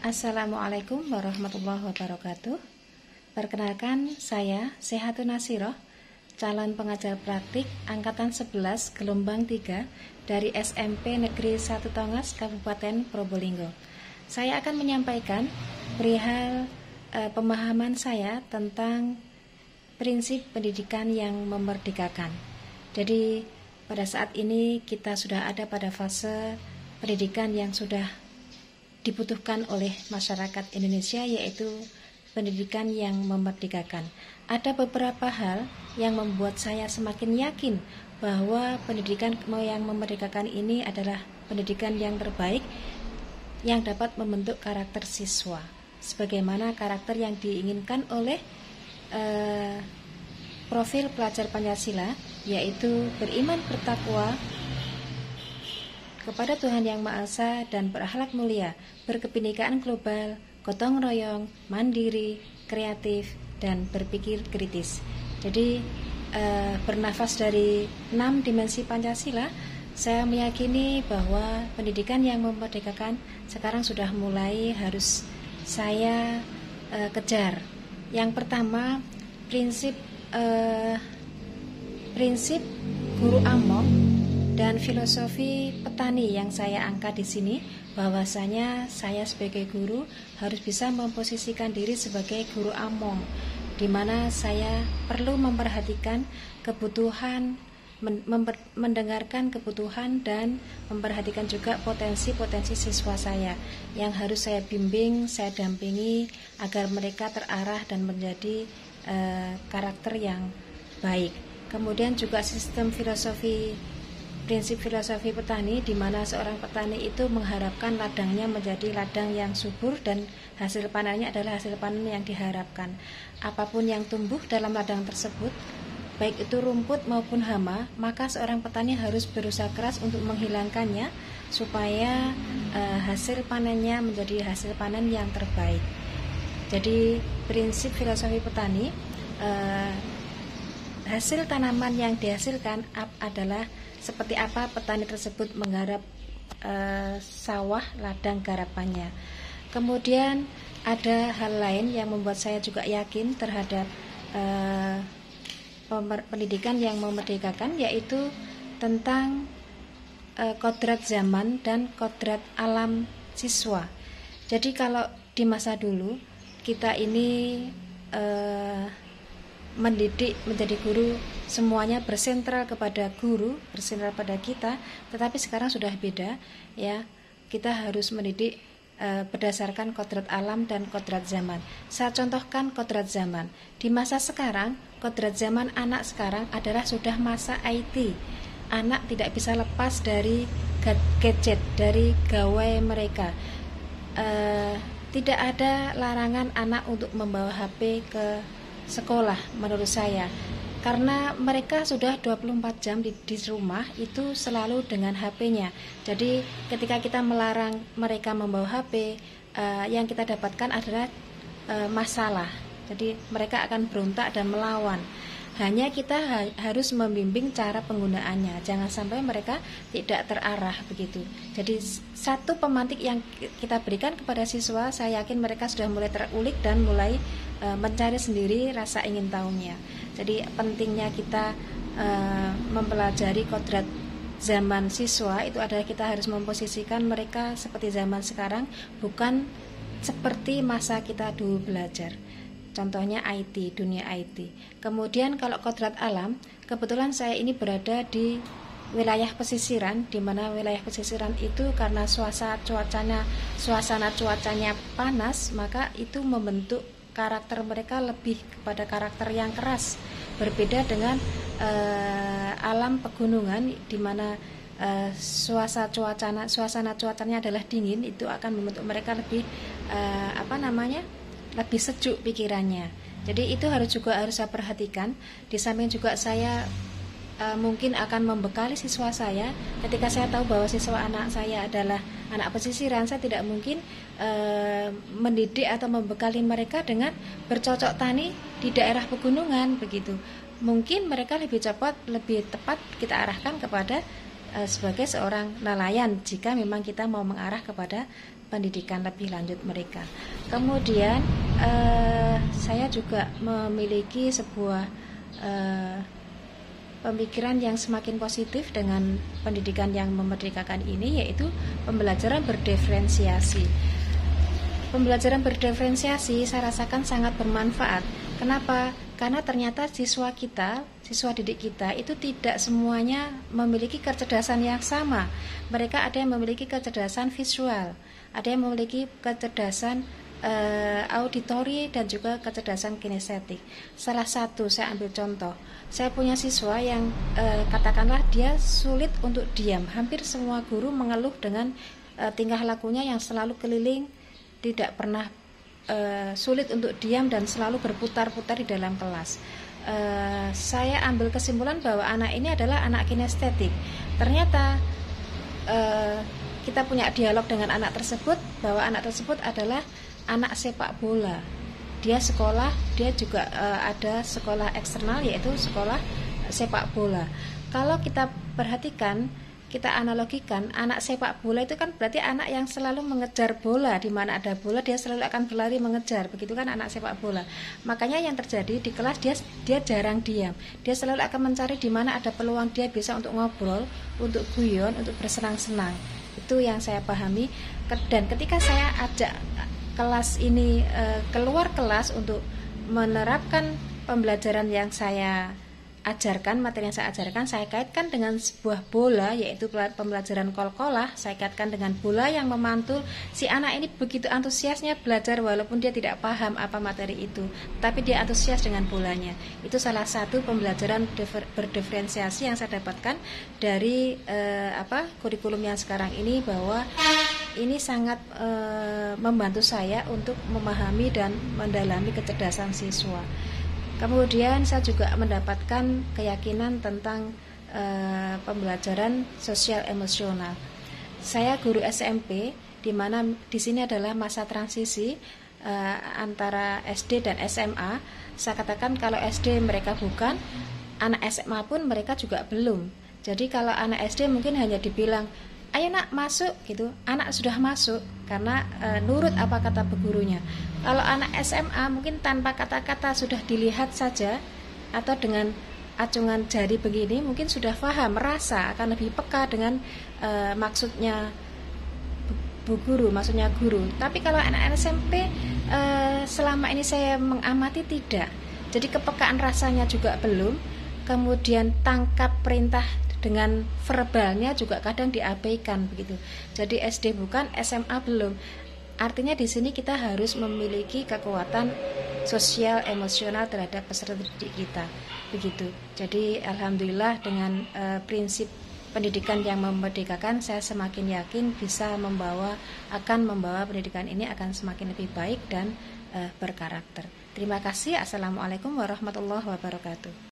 Assalamualaikum warahmatullahi wabarakatuh. Perkenalkan, saya Sehatun Nasiroh, calon pengajar praktik Angkatan 11 Gelombang 3 dari SMP Negeri 1 Tongas, Kabupaten Probolinggo. Saya akan menyampaikan perihal pemahaman saya tentang prinsip pendidikan yang memerdekakan. Jadi pada saat ini kita sudah ada pada fase pendidikan yang sudah dibutuhkan oleh masyarakat Indonesia, yaitu pendidikan yang memerdekakan. Ada beberapa hal yang membuat saya semakin yakin bahwa pendidikan yang memerdekakan ini adalah pendidikan yang terbaik yang dapat membentuk karakter siswa sebagaimana karakter yang diinginkan oleh profil pelajar Pancasila, yaitu beriman, bertakwa kepada Tuhan Yang Maha Esa dan berakhlak mulia, berkebinekaan global, gotong royong, mandiri, kreatif, dan berpikir kritis. Jadi bernafas dari 6 dimensi Pancasila, saya meyakini bahwa pendidikan yang memerdekakan sekarang sudah mulai harus saya kejar. Yang pertama, prinsip guru amok dan filosofi petani yang saya angkat di sini, bahwasanya saya sebagai guru harus bisa memposisikan diri sebagai guru among, di mana saya perlu memperhatikan kebutuhan, mendengarkan kebutuhan dan memperhatikan juga potensi-potensi siswa saya yang harus saya bimbing, saya dampingi agar mereka terarah dan menjadi karakter yang baik. Kemudian juga sistem prinsip filosofi petani, di mana seorang petani itu mengharapkan ladangnya menjadi ladang yang subur dan hasil panennya adalah hasil panen yang diharapkan. Apapun yang tumbuh dalam ladang tersebut, baik itu rumput maupun hama, maka seorang petani harus berusaha keras untuk menghilangkannya supaya hasil panennya menjadi hasil panen yang terbaik. Jadi prinsip filosofi petani, hasil tanaman yang dihasilkan adalah seperti apa petani tersebut menggarap sawah ladang garapannya. Kemudian ada hal lain yang membuat saya juga yakin terhadap pendidikan yang memerdekakan, yaitu tentang kodrat zaman dan kodrat alam siswa. Jadi kalau di masa dulu kita ini mendidik menjadi guru, semuanya bersentral kepada guru, bersentral pada kita, tetapi sekarang sudah beda ya. Kita harus mendidik berdasarkan kodrat alam dan kodrat zaman. Saya contohkan kodrat zaman. Di masa sekarang, kodrat zaman anak sekarang adalah sudah masa IT. Anak tidak bisa lepas dari gadget, dari gawai mereka. Tidak ada larangan anak untuk membawa HP ke sekolah menurut saya, karena mereka sudah 24 jam di rumah itu selalu dengan HP-nya. Jadi ketika kita melarang mereka membawa HP, yang kita dapatkan adalah masalah. Jadi mereka akan berontak dan melawan. Hanya kita harus membimbing cara penggunaannya, jangan sampai mereka tidak terarah begitu. Jadi satu pemantik yang kita berikan kepada siswa, saya yakin mereka sudah mulai terulik dan mulai mencari sendiri rasa ingin tahunya. Jadi pentingnya kita mempelajari kodrat zaman siswa itu adalah kita harus memposisikan mereka seperti zaman sekarang, bukan seperti masa kita dulu belajar. Contohnya IT, dunia IT. Kemudian kalau kodrat alam, kebetulan saya ini berada di wilayah pesisiran, di mana wilayah pesisiran itu karena suasana cuacanya panas, maka itu membentuk karakter mereka lebih kepada karakter yang keras. Berbeda dengan alam pegunungan, di mana suasana cuacanya adalah dingin, itu akan membentuk mereka lebih lebih sejuk pikirannya. Jadi itu harus saya perhatikan. Di samping juga saya mungkin akan membekali siswa saya. Ketika saya tahu bahwa siswa anak saya adalah anak pesisiran, saya tidak mungkin mendidik atau membekali mereka dengan bercocok tani di daerah pegunungan begitu. Mungkin mereka lebih tepat kita arahkan kepada sebagai seorang nelayan, jika memang kita mau mengarah kepada pendidikan lebih lanjut mereka. Kemudian saya juga memiliki sebuah pemikiran yang semakin positif dengan pendidikan yang memerdekakan ini, yaitu pembelajaran berdiferensiasi. Pembelajaran berdiferensiasi saya rasakan sangat bermanfaat. Kenapa? Karena ternyata siswa didik kita itu tidak semuanya memiliki kecerdasan yang sama. Mereka ada yang memiliki kecerdasan visual, ada yang memiliki kecerdasan auditori, dan juga kecerdasan kinestetik. Salah satu saya ambil contoh, saya punya siswa yang katakanlah dia sulit untuk diam. Hampir semua guru mengeluh dengan tingkah lakunya yang selalu keliling, tidak pernah sulit untuk diam dan selalu berputar-putar di dalam kelas. Saya ambil kesimpulan bahwa anak ini adalah anak kinestetik. Ternyata kita punya dialog dengan anak tersebut, bahwa anak tersebut adalah anak sepak bola. Dia sekolah, dia juga ada sekolah eksternal, yaitu sekolah sepak bola. Kalau kita perhatikan, kita analogikan, anak sepak bola itu kan berarti anak yang selalu mengejar bola. Di mana ada bola dia selalu akan berlari mengejar. Begitu kan anak sepak bola. Makanya yang terjadi di kelas, dia jarang diam. Dia selalu akan mencari di mana ada peluang dia bisa untuk ngobrol, untuk guyon, untuk bersenang-senang. Itu yang saya pahami. Dan ketika saya ajak kelas ini keluar kelas untuk menerapkan pembelajaran yang saya ajarkan, materi yang saya ajarkan, saya kaitkan dengan sebuah bola, yaitu pembelajaran kol-kolah. Saya kaitkan dengan bola yang memantul. Si anak ini begitu antusiasnya belajar walaupun dia tidak paham apa materi itu, tapi dia antusias dengan bolanya. Itu salah satu pembelajaran berdiferensiasi yang saya dapatkan dari kurikulum yang sekarang ini, bahwa ini sangat membantu saya untuk memahami dan mendalami kecerdasan siswa. Kemudian saya juga mendapatkan keyakinan tentang pembelajaran sosial emosional. Saya guru SMP, di mana di sini adalah masa transisi antara SD dan SMA. Saya katakan kalau SD mereka bukan, anak SMA pun mereka juga belum. Jadi kalau anak SD mungkin hanya dibilang, ayo nak masuk gitu, anak sudah masuk karena nurut apa kata bu gurunya. Kalau anak SMA mungkin tanpa kata-kata sudah dilihat saja, atau dengan acungan jari begini mungkin sudah paham, merasa akan lebih peka dengan maksudnya bu guru, maksudnya guru. Tapi kalau anak SMP selama ini saya mengamati tidak. Jadi kepekaan rasanya juga belum. Kemudian tangkap perintah dengan verbalnya juga kadang diabaikan begitu. Jadi SD bukan, SMA belum. Artinya di sini kita harus memiliki kekuatan sosial emosional terhadap peserta didik kita. Begitu. Jadi alhamdulillah dengan prinsip pendidikan yang memerdekakan, saya semakin yakin bisa akan membawa pendidikan ini akan semakin lebih baik dan berkarakter. Terima kasih. Assalamualaikum warahmatullahi wabarakatuh.